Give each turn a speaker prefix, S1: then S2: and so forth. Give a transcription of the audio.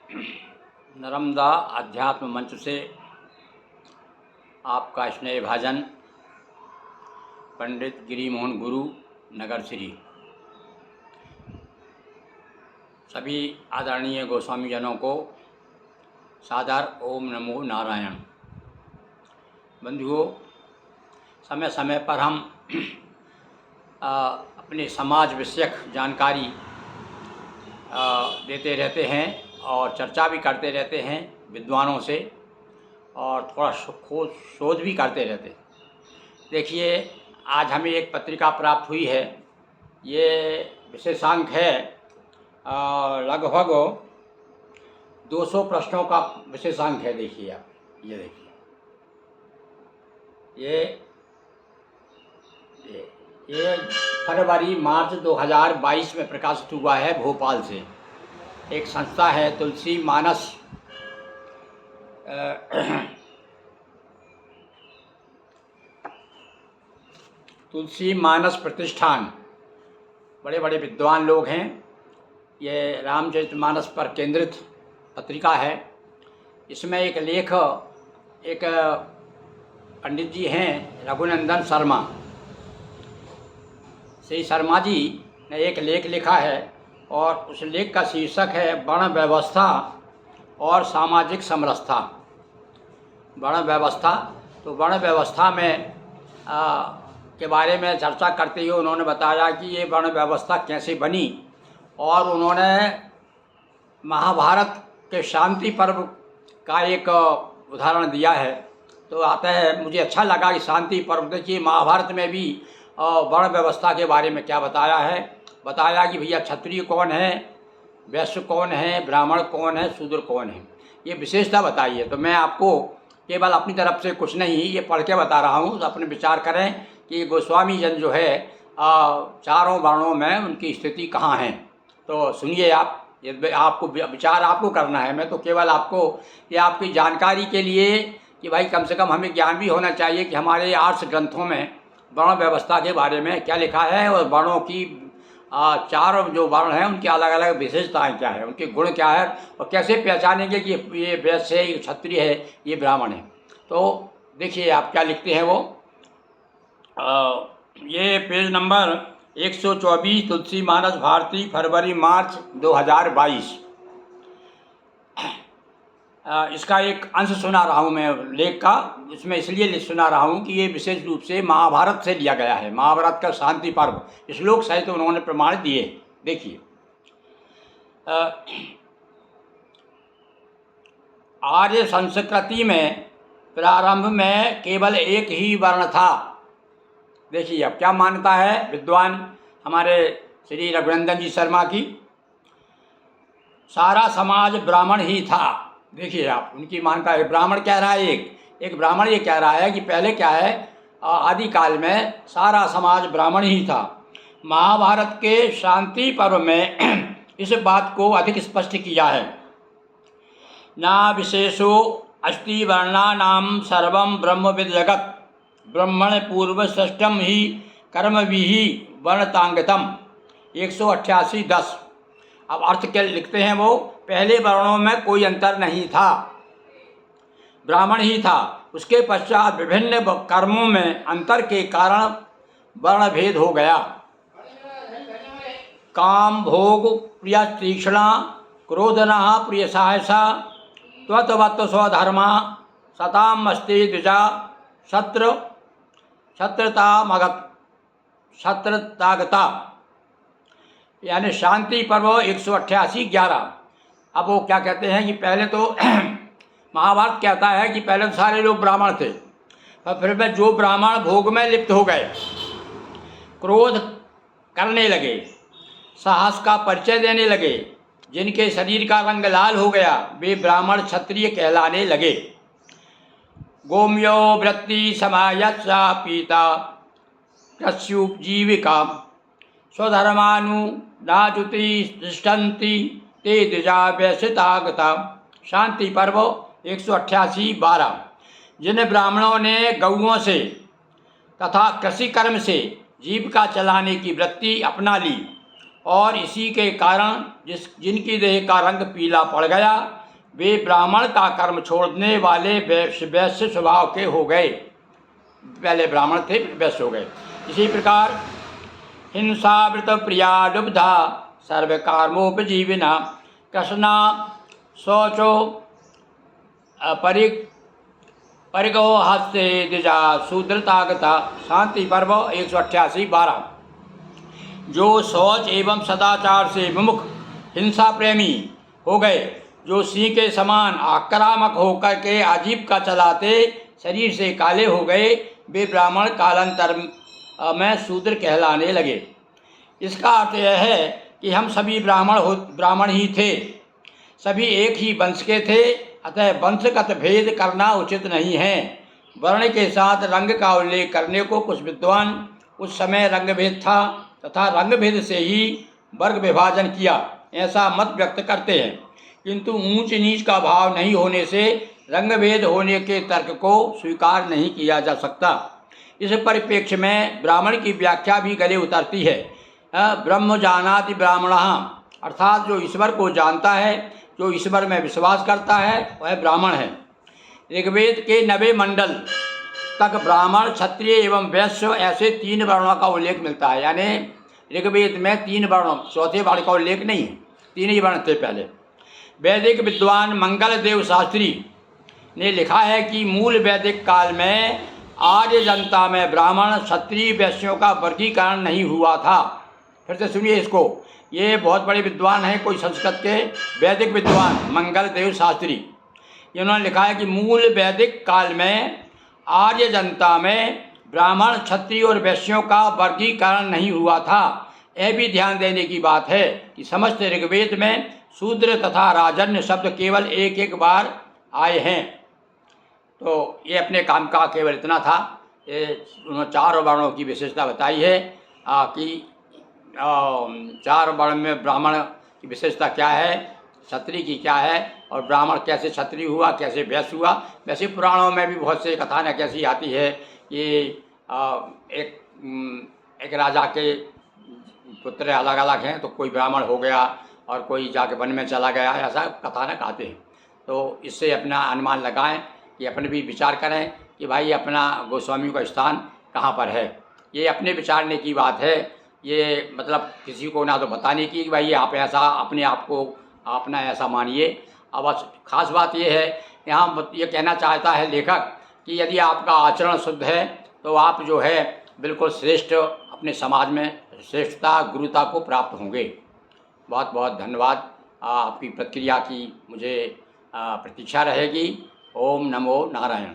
S1: नर्मदा अध्यात्म मंच से आपका स्नेह भाजन पंडित गिरिमोहन गुरु नगर श्री। सभी आदरणीय गोस्वामी जनों को सादर ओम नमो नारायण। बंधुओं, समय समय पर हम अपने समाज विषयक जानकारी देते रहते हैं और चर्चा भी करते रहते हैं विद्वानों से, और थोड़ा शोध भी करते रहते हैं। देखिए, आज हमें एक पत्रिका प्राप्त हुई है। ये विशेषांक है लगभग 200 प्रश्नों का विशेषांक है। देखिए आप, ये देखिए, ये फरवरी मार्च 2022 में प्रकाशित हुआ है। भोपाल से एक संस्था है तुलसी मानस तुलसी मानस प्रतिष्ठान। बड़े बड़े विद्वान लोग हैं। ये रामचरितमानस पर केंद्रित पत्रिका है। इसमें एक लेख, एक पंडित जी हैं रघुनंदन शर्मा, श्री शर्मा जी ने एक लेख लिखा है और उस लेख का शीर्षक है वर्ण व्यवस्था और सामाजिक समरसता। वर्ण व्यवस्था, तो वर्ण व्यवस्था में के बारे में चर्चा करते हुए उन्होंने बताया कि ये वर्ण व्यवस्था कैसे बनी, और उन्होंने महाभारत के शांति पर्व का एक उदाहरण दिया है। तो आता है, मुझे अच्छा लगा कि शांति पर्व, देखिए महाभारत में भी वर्ण व्यवस्था के बारे में क्या बताया है। बताया कि भैया क्षत्रिय कौन है, वैश्य कौन है, ब्राह्मण कौन है, शूद्र कौन है, ये विशेषता बताई है। तो मैं आपको केवल अपनी तरफ से कुछ नहीं, ये पढ़ के बता रहा हूँ। तो अपने विचार करें कि गोस्वामी जन जो है चारों वर्णों में उनकी स्थिति कहाँ है। तो सुनिए आप, ये आपको विचार आपको करना है। मैं तो केवल आपको ये आपकी जानकारी के लिए कि भाई कम से कम हमें ज्ञान भी होना चाहिए कि हमारे आर्ट्स ग्रंथों में वर्ण व्यवस्था के बारे में क्या लिखा है, और वर्णों की चार जो वर्ण हैं उनकी अलग अलग विशेषताएं क्या है, उनके गुण क्या है, और कैसे पहचानेंगे कि ये वैश्य है, ये क्षत्रिय है, ये ब्राह्मण है। तो देखिए आप क्या लिखते हैं वो। ये पेज नंबर 124, तुलसी मानस भारती, फरवरी मार्च 2022। इसका एक अंश सुना रहा हूँ मैं लेख का। इसमें इसलिए सुना रहा हूँ कि ये विशेष रूप से महाभारत से लिया गया है। महाभारत का शांति पर्व श्लोक सहित उन्होंने प्रमाण दिए। देखिए, आर्य संस्कृति में प्रारंभ में केवल एक ही वर्ण था। देखिए अब क्या मान्यता है विद्वान हमारे श्री रघुनंदन जी शर्मा की। सारा समाज ब्राह्मण ही था। देखिए आप, उनकी मान्यता है। ब्राह्मण कह रहा है, एक ब्राह्मण ये कह रहा है कि पहले क्या है, आदिकाल में सारा समाज ब्राह्मण ही था। महाभारत के शांति पर्व में इस बात को अधिक स्पष्ट किया है। ना विशेषो अस्ति वर्णानां सर्वं ब्रह्मविद् जगत्, ब्रह्मण पूर्व षष्ठम ही कर्मभिः वर्णतांगतम। 188:10। अब अर्थ क्या लिखते हैं वो, पहले वर्णों में कोई अंतर नहीं था, ब्राह्मण ही था। उसके पश्चात विभिन्न कर्मों में अंतर के कारण वर्ण भेद हो गया। काम भोग प्रिय तीक्ष्णा, क्रोधना प्रिय साहसा, त्वत्वत्व स्वधर्मा, सताम अस्ति द्विजा, शत्रतागता। यानी शांति पर्व 188:11। अब वो क्या कहते हैं कि पहले तो महाभारत कहता है कि पहले तो सारे लोग ब्राह्मण थे, पर फिर में जो ब्राह्मण भोग में लिप्त हो गए, क्रोध करने लगे, साहस का परिचय देने लगे, जिनके शरीर का रंग लाल हो गया, वे ब्राह्मण क्षत्रिय कहलाने लगे। गोम्यो वृत्ति समायत्सा पीता प्रस्युपजीविका, स्वधर्मानु नाजुति तिष्ठन्ति ते द्विजा व्यसितागता। शांति पर्व 188:12। जिन ब्राह्मणों ने गौओं से तथा कृषि कर्म से जीविका चलाने की वृत्ति अपना ली और इसी के कारण जिनकी देह का रंग पीला पड़ गया वे ब्राह्मण का कर्म छोड़ने वाले वैश्य स्वभाव के हो गए। पहले ब्राह्मण थे, वैश्य हो गए। इसी प्रकार हिंसावृत प्रिया लुब्धा सर्व कर्मोपजीविना कृष्णा शौचो परिगो हस्ते दिजा शूद्रतागता। शांति पर्व 188-12। जो शौच एवं सदाचार से विमुख हिंसा प्रेमी हो गए, जो सिंह के समान आक्रामक होकर के आजीविका चलाते शरीर से काले हो गए, वे ब्राह्मण कालांतर में शूद्र कहलाने लगे। इसका अर्थ यह है कि हम सभी ब्राह्मण ही थे, सभी एक ही वंश के थे, अतः वंशगत भेद करना उचित नहीं है। वर्ण के साथ रंग का उल्लेख करने को कुछ विद्वान उस समय रंग भेद था तथा रंग भेद से ही वर्ग विभाजन किया ऐसा मत व्यक्त करते हैं, किंतु ऊंच नीच का भाव नहीं होने से रंग भेद होने के तर्क को स्वीकार नहीं किया जा सकता। इस परिप्रेक्ष्य में ब्राह्मण की व्याख्या भी गले उतरती है। ब्रह्म जानाति ब्राह्मणः, अर्थात जो ईश्वर को जानता है, जो ईश्वर में विश्वास करता है, वह ब्राह्मण है। ऋग्वेद के 90 मंडल तक ब्राह्मण, क्षत्रिय एवं वैश्य ऐसे 3 वर्णों का उल्लेख मिलता है। यानी ऋग्वेद में 3 वर्ण, चौथे वर्ण का उल्लेख नहीं है, 3 ही वर्ण थे पहले। वैदिक विद्वान मंगल देव शास्त्री ने लिखा है कि मूल वैदिक काल में आर्य जनता में ब्राह्मण, क्षत्रिय, वैश्यों का वर्गीकरण नहीं हुआ था। फिर से सुनिए इसको, ये बहुत बड़े विद्वान हैं, कोई संस्कृत के वैदिक विद्वान मंगल देव शास्त्री। इन्होंने लिखा है कि मूल वैदिक काल में आर्य जनता में ब्राह्मण, क्षत्रिय और वैश्यों का वर्गीकरण नहीं हुआ था। यह भी ध्यान देने की बात है कि समस्त ऋग्वेद में शूद्र तथा राजन्य शब्द केवल एक बार आए हैं। तो ये अपने काम का केवल इतना था। ये उन्होंने 4 वर्णों की विशेषता बताई है कि 4 वर्ण में ब्राह्मण की विशेषता क्या है, क्षत्रिय की क्या है, और ब्राह्मण कैसे क्षत्रिय हुआ, कैसे वैश्य हुआ। वैसे पुराणों में भी बहुत से कथानक ऐसी आती है कि एक राजा के पुत्र अलग अलग हैं, तो कोई ब्राह्मण हो गया और कोई जाके वन में चला गया, ऐसा कथानक आते हैं। तो इससे अपना अनुमान लगाएं कि अपने भी विचार करें कि भाई अपना गोस्वामी का स्थान कहाँ पर है। ये अपने विचारने की बात है, ये मतलब किसी को ना तो बताने की कि भाई आप ऐसा अपने आप को अपना ऐसा मानिए। अब बस खास बात ये है, यहाँ ये कहना चाहता है लेखक कि यदि आपका आचरण शुद्ध है तो आप जो है बिल्कुल श्रेष्ठ, अपने समाज में श्रेष्ठता, गुरुता को प्राप्त होंगे। बहुत बहुत धन्यवाद। आपकी प्रतिक्रिया की मुझे प्रतीक्षा रहेगी। ओम नमो नारायण।